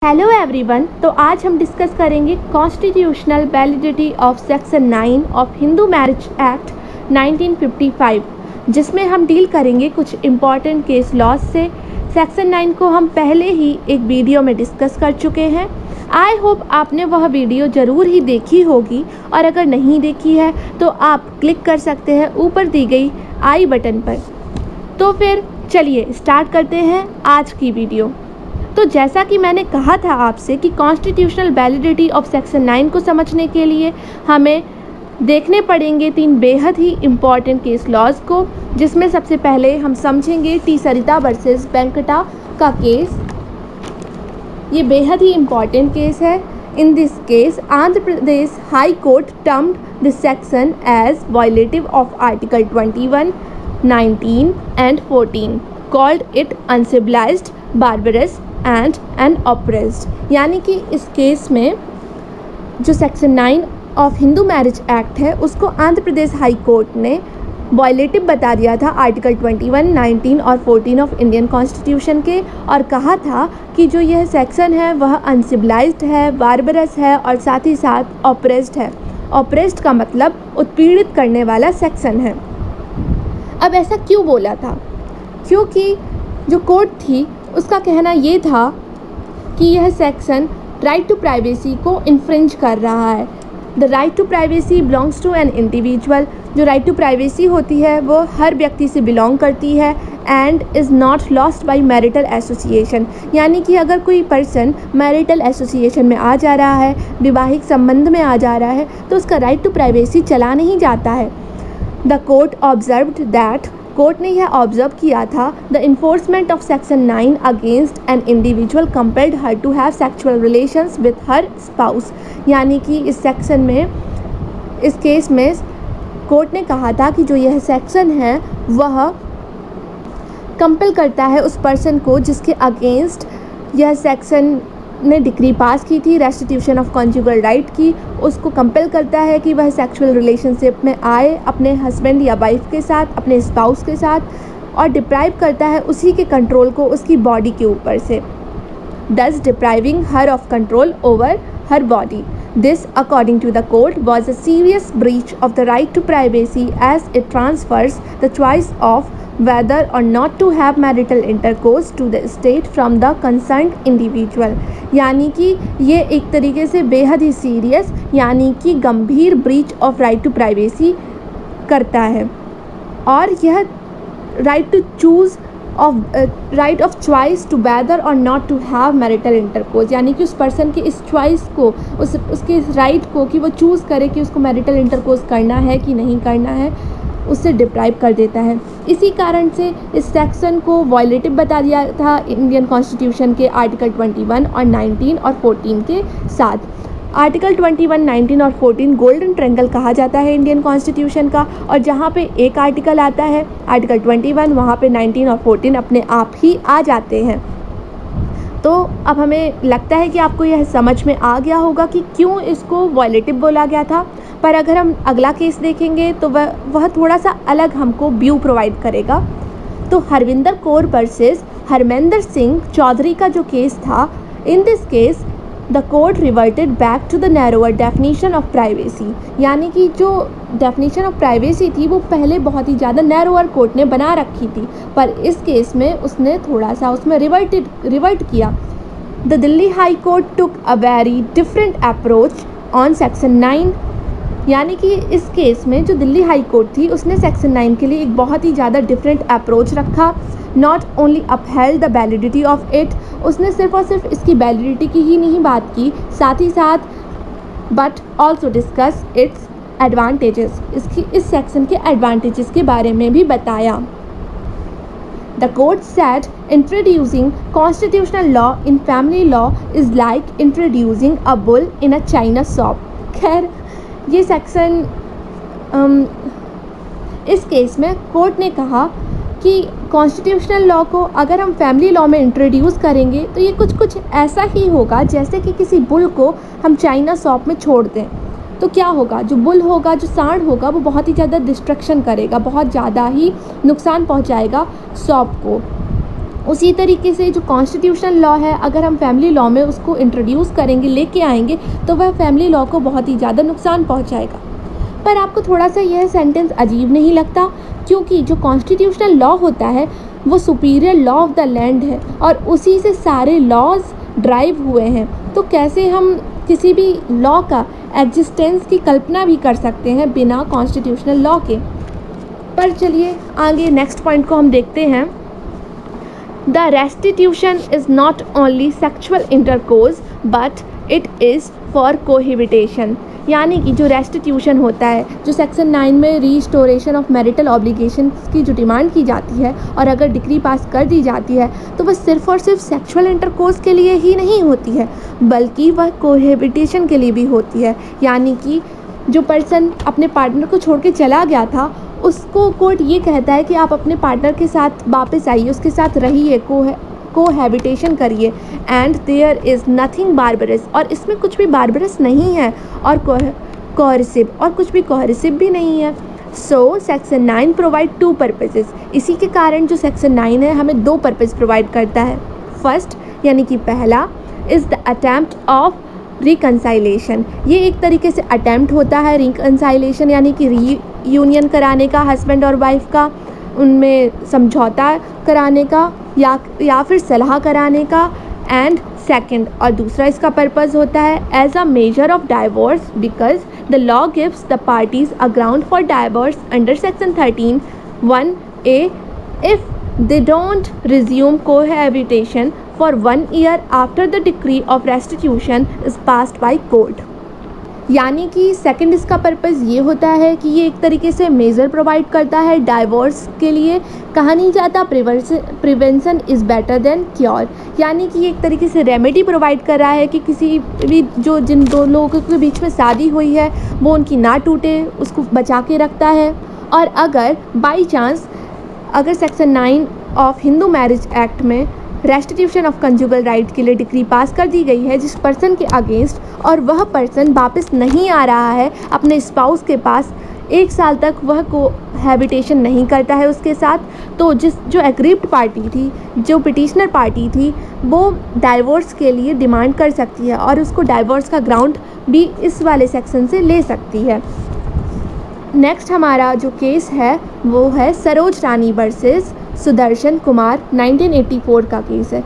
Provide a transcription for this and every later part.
Hello everyone. तो आज हम डिस्कस करेंगे constitutional validity of section 9 of Hindu marriage act 1955, जिसमें हम डील करेंगे कुछ इम्पॉर्टेंट केस लॉज से। सेक्शन 9 को हम पहले ही एक वीडियो में डिस्कस कर चुके हैं। आई होप आपने वह वीडियो ज़रूर ही देखी होगी, और अगर नहीं देखी है तो आप क्लिक कर सकते हैं ऊपर दी गई आई बटन पर। तो फिर चलिए स्टार्ट करते हैं आज की वीडियो। तो जैसा कि मैंने कहा था आपसे कि कॉन्स्टिट्यूशनल वैलिडिटी ऑफ सेक्शन 9 को समझने के लिए हमें देखने पड़ेंगे 3 बेहद ही इम्पॉर्टेंट केस लॉज को, जिसमें सबसे पहले हम समझेंगे टी सरिता वर्सेस वेंकटा का केस। ये बेहद ही इम्पॉर्टेंट केस है। In this case Andhra Pradesh high court termed this section as violative of article 21, 19 and 14, called it uncivilized, barbarous and an oppressed. यानी कि इस केस में जो section 9 of Hindu marriage act है उसको आंध्र प्रदेश हाई कोर्ट ने वायलेटिव बता दिया था आर्टिकल 21, 19 और 14 ऑफ इंडियन कॉन्स्टिट्यूशन के, और कहा था कि जो यह सेक्शन है वह अनसिविलाइज्ड है, बारबरस है और साथ ही साथ ऑप्रेस्ड है। ऑप्रेस्ड का मतलब उत्पीड़ित करने वाला सेक्शन है। अब ऐसा क्यों बोला था? क्योंकि जो कोर्ट थी उसका कहना ये था कि यह सेक्शन राइट टू प्राइवेसी को इन्फ्रिंज कर रहा है। The right to privacy belongs to an individual. जो राइट टू प्राइवेसी होती है वो हर व्यक्ति से बिलोंग करती है and is not lost by marital association. यानी कि अगर कोई पर्सन मैरिटल एसोसिएशन में आ जा रहा है, विवाहिक संबंध में आ जा रहा है, तो उसका राइट टू प्राइवेसी चला नहीं जाता है। The court observed that, court ने यह ऑब्जर्व किया था, the enforcement of section 9 against an individual compelled her to have sexual relations with her spouse. यानी कि इस सेक्शन में, इस केस में कोर्ट ने कहा था कि जो यह सेक्शन है वह कंपेल करता है उस पर्सन को जिसके अगेंस्ट यह सेक्शन ने डिक्री पास की थी रेस्टिट्यूशन ऑफ कॉन्जुगल राइट की, उसको कंपेल करता है कि वह सेक्सुअल रिलेशनशिप में आए अपने हस्बैंड या वाइफ के साथ, अपने स्पाउस के साथ, और डिप्राइव करता है उसी के कंट्रोल को उसकी बॉडी के ऊपर से, thus depriving her of control over her body. This, according to the court, was a serious breach of the right to privacy as it transfers the choice of whether or not to have marital intercourse to the state from the concerned individual. यानी कि ये एक तरीके से बेहद ही serious यानी कि गंभीर breach of right to privacy करता है, और यह right to choose of right of choice to whether or not to have marital intercourse. यानी कि उस पर्सन के इस चॉइस को, उसके राइट को कि वो चूज़ करे कि उसको मैरिटल इंटरकोर्स करना है कि नहीं करना है, उससे डिप्राइव कर देता है। इसी कारण से इस सेक्शन को वायलेटिव बता दिया था इंडियन कॉन्स्टिट्यूशन के आर्टिकल 21 और 19 और 14 के साथ। आर्टिकल 21, 19 और 14 गोल्डन ट्रायंगल कहा जाता है इंडियन कॉन्स्टिट्यूशन का, और जहाँ पे एक आर्टिकल आता है आर्टिकल 21, वहाँ पे 19 और 14 अपने आप ही आ जाते हैं। तो अब हमें लगता है कि आपको यह समझ में आ गया होगा कि क्यों इसको वायलेटिव बोला गया था। पर अगर हम अगला केस देखेंगे तो वह थोड़ा सा अलग हमको व्यू प्रोवाइड करेगा। तो हरविंदर कौर वर्सेस हरमेंद्र सिंह चौधरी का जो केस था, in this case the court reverted back to the narrower definition of privacy. यानी कि जो डेफिनीशन ऑफ प्राइवेसी थी वो पहले बहुत ही ज़्यादा नैरोअर कोर्ट ने बना रखी थी, पर इस केस में उसने थोड़ा सा उसमें रिवर्ट किया। The Delhi high court took a very different approach on section 9। यानी कि इस केस में जो दिल्ली हाई कोर्ट थी उसने सेक्शन 9 के लिए एक बहुत ही ज़्यादा डिफरेंट अप्रोच रखा। Not only upheld the validity of it, उसने सिर्फ और सिर्फ इसकी वैलिडिटी की ही नहीं बात की, साथ ही साथ but also discuss its advantages, इस सेक्शन के एडवांटेजेस के बारे में भी बताया। The court said introducing constitutional law in family law is like introducing a bull in a china shop. खैर ये सेक्शन इस केस में कोर्ट ने कहा कि कॉन्स्टिट्यूशनल लॉ को अगर हम फैमिली लॉ में इंट्रोड्यूस करेंगे तो ये कुछ ऐसा ही होगा जैसे कि किसी बुल को हम चाइना शॉप में छोड़ दें। तो क्या होगा, जो बुल होगा, जो सांड होगा, वो बहुत ही ज़्यादा डिस्ट्रक्शन करेगा, बहुत ज़्यादा ही नुकसान पहुंचाएगा शॉप को। उसी तरीके से जो कॉन्स्टिट्यूशनल लॉ है, अगर हम फैमिली लॉ में उसको इंट्रोड्यूस करेंगे, लेके आएंगे, तो वह फैमिली लॉ को बहुत ही ज़्यादा नुकसान पहुंचाएगा। पर आपको थोड़ा सा यह सेंटेंस अजीब नहीं लगता? क्योंकि जो कॉन्स्टिट्यूशनल लॉ होता है वो superior law of the land है और उसी से सारे लॉज ड्राइव हुए हैं। तो कैसे हम किसी भी लॉ का एग्जिस्टेंस की कल्पना भी कर सकते हैं बिना कॉन्स्टिट्यूशनल लॉ के? पर चलिए आगे नेक्स्ट पॉइंट को हम देखते हैं। The restitution is not only sexual intercourse but it is for cohabitation। यानी कि जो रेस्टिट्यूशन होता है, जो सेक्शन 9 में रिस्टोरेशन ऑफ मैरिटल ऑब्लिगेशन की जो डिमांड की जाती है और अगर डिक्री पास कर दी जाती है तो वह सिर्फ़ और सिर्फ सेक्सुअल इंटरकोर्स के लिए ही नहीं होती है, बल्कि वह कोहेबिटेशन के लिए भी होती है। यानी कि जो पर्सन अपने पार्टनर को छोड़ के चला गया था, उसको कोर्ट ये कहता है कि आप अपने पार्टनर के साथ वापस आइए, उसके साथ रहिए, कोहैबिटेशन करिए, and there is nothing barbarous, और इसमें कुछ भी बार्बरस नहीं है, और कोहरिसिव, और कुछ भी कोहरिसिव भी नहीं है। So section 9 provide 2 purposes. इसी के कारण जो सेक्शन 9 है हमें 2 पर्पस प्रोवाइड करता है। फर्स्ट यानी कि पहला इज़ द अटैम्प्ट ऑफ रिकन्साइलेशन। ये एक तरीके से अटैम्प्ट होता है रिकन्साइलेशन यानी कि रीयूनियन कराने का हस्बैंड और वाइफ का, उनमें समझौता कराने का या फिर सलाह कराने का। एंड सेकंड और दूसरा इसका पर्पस होता है as a measure of divorce because the law gives the parties a ground for divorce under section 13(1)(a) इफ they don't resume cohabitation for 1 year after the decree of restitution is passed by court। यानी कि second इसका purpose ये होता है कि ये एक तरीके से मेजर प्रोवाइड करता है डाइवोर्स के लिए। कहा नहीं जाता prevention is better than cure, यानी कि ये एक तरीके से रेमेडी प्रोवाइड कर रहा है कि किसी भी जिन दो लोगों के बीच में शादी हुई है वो उनकी ना टूटे, उसको बचा के रखता है। और अगर बाई चांस अगर section 9 of Hindu marriage act में रेस्टिट्यूशन ऑफ कंजुगल राइट के लिए डिक्री पास कर दी गई है जिस पर्सन के अगेंस्ट, और वह पर्सन वापस नहीं आ रहा है अपने स्पाउस के पास, 1 साल तक वह कोहैबिटेशन नहीं करता है उसके साथ, तो जो एग्रीव्ड पार्टी थी, जो पिटिशनर पार्टी थी, वो डाइवोर्स के लिए डिमांड कर सकती है और उसको डाइवोर्स का ग्राउंड भी इस वाले सेक्शन से ले सकती है। नेक्स्ट हमारा जो केस है वो है सरोज रानी वर्सेस सुदर्शन कुमार, 1984 का केस है।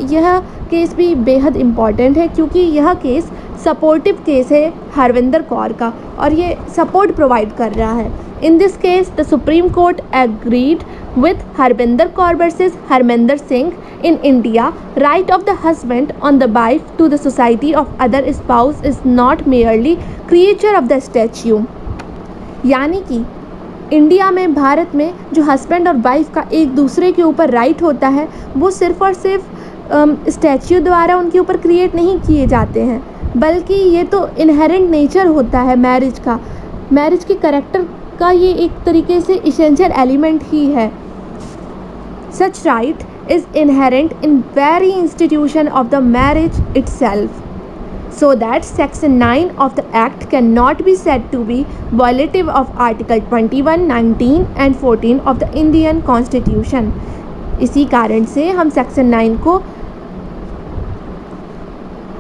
यह केस भी बेहद इम्पॉर्टेंट है क्योंकि यह केस सपोर्टिव केस है हरविंदर कौर का और ये सपोर्ट प्रोवाइड कर रहा है। In this case the supreme court agreed with Harbinder Kaur versus Harminder Singh in India, right of the husband on the wife to the society of other spouse is not merely creature of the statute। यानी कि India में, भारत में जो husband और wife का एक दूसरे के ऊपर राइट होता है वो सिर्फ़ और सिर्फ स्टैच्यू द्वारा उनके ऊपर क्रिएट नहीं किए जाते हैं, बल्कि ये तो इनहेरेंट नेचर होता है मैरिज का, मैरिज के करेक्टर का ये एक तरीके से इसेंशियल एलिमेंट ही है। Such right is inherent in very institution of the marriage itself, so that Section 9 of the Act cannot be said to be violative of Article 21, 19 and 14 of the Indian Constitution। इसी कारण से हम Section 9 को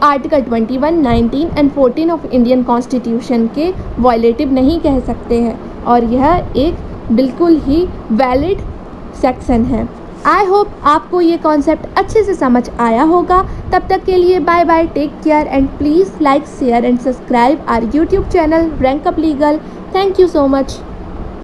article 21, 19 and 14 of Indian constitution के violative नहीं कह सकते हैं और यह एक बिल्कुल ही वैलिड सेक्शन है। आई होप आपको ये कॉन्सेप्ट अच्छे से समझ आया होगा। तब तक के लिए bye bye, take care and please like, share and subscribe our YouTube channel rank up legal. Thank you so much.